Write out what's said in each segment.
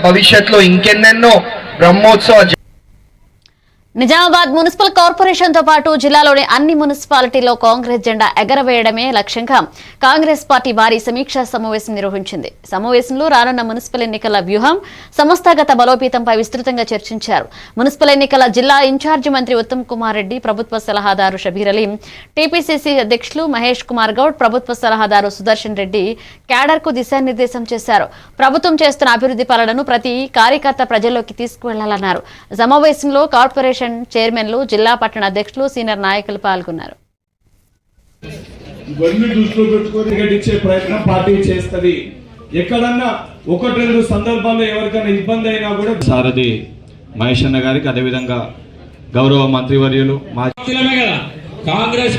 భవిష్యత్తులో ఇంకెన్నెన్నో బ్రహ్మోత్సవ Nizamabad municipal corporation తో పాటు జిల్లాలోని అన్ని మున్సిపాలిటీల్లో కాంగ్రెస్ జెండా ఎగరవేయడమే లక్ష్యంగా కాంగ్రెస్ పార్టీ భారీ సమీక్షా సమావేశం నిర్వహించింది. సమావేశంలో రానున్న మున్సిపల్ ఎన్నికల వ్యూహం, సంస్థాగత బలోపేతంపై విస్తృతంగా చర్చించారు. మున్సిపల్ ఎన్నికల జిల్లా ఇన్ఛార్జి మంత్రి ఉత్తమ్ కుమార్ రెడ్డి, ప్రభుత్వ సలహాదారు షబీర్ అలీ, టీపీసీసీ అధ్యక్షులు మహేష్ కుమార్ గౌడ్, ప్రభుత్వ సలహాదారు సుదర్శన్ రెడ్డి క్యాడర్ కు దిశానిర్దేశం చేశారు. ప్రభుత్వం చేస్తున్న అభివృద్ధి పనులను ప్రతి కార్యకర్త ప్రజల్లోకి తీసుకువెళ్లాలన్నారు. సమావేశంలో కార్పొరేషన్ చైర్మన్లు, జిల్లా పట్టణ అధ్యక్షులు, సీనియర్ నాయకులు పాల్గొన్నారు. ఇవన్నీ దృష్టిలో పెట్టుకొని ఇచ్చే ప్రయత్నం పార్టీ చేస్తుంది. ఎక్కడన్నా ఒకటి రెండు సందర్భాల్లో ఎవరికైనా ఇబ్బంది అయినా కూడా సారథి మహేష్ అన్న గారికి, అదేవిధంగా గౌరవ మంత్రివర్యులు కాంగ్రెస్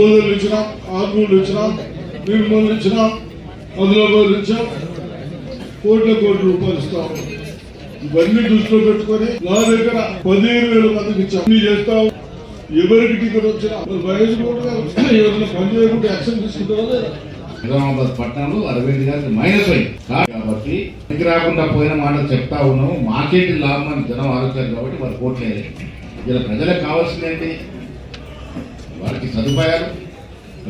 కోట్ల రూపాయలు ఇస్తాం. ఇవన్నీ దృష్టిలో పెట్టుకొని నా దగ్గర 15,000 మందికి ఇచ్చాం. చేస్తాం. ఎవరికి టికెట్ వచ్చినా వయసు కూడా ఎవరైనా పని చేయకుండా యాక్షన్ తీసుకుంటారా లేదా? నిజామాబాద్ పట్టణంలో అరవింద్ గారికి మైనస్ అయింది కాబట్టి ఇంటికి రాకుండా పోయిన మాటలు చెప్తా ఉన్నాము. మాకేంటి లాభం అని జనం ఆలోచించారు కాబట్టి వారు కోట్లేదు. ఇలా ప్రజలకు కావాల్సిందేంటి? వారికి సదుపాయాలు,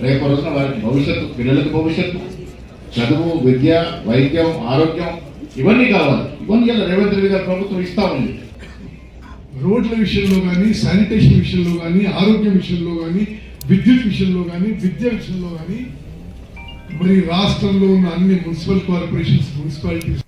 రేపు రోజున వారికి భవిష్యత్తు, పిల్లలకు భవిష్యత్తు, చదువు, విద్య, వైద్యం, ఆరోగ్యం ఇవన్నీ కావాలి. ఇవన్నీ ఇలా రేవంత్ రెడ్డి గారి ప్రభుత్వం ఇస్తా ఉంది. రోడ్ల విషయంలో కానీ, శానిటేషన్ విషయంలో కానీ, ఆరోగ్యం విషయంలో కానీ, విద్యుత్ విషయంలో కానీ, విద్య విషయంలో కానీ, మరి రాష్ట్రంలో ఉన్న అన్ని మున్సిపల్ కార్పొరేషన్స్, మున్సిపాలిటీస్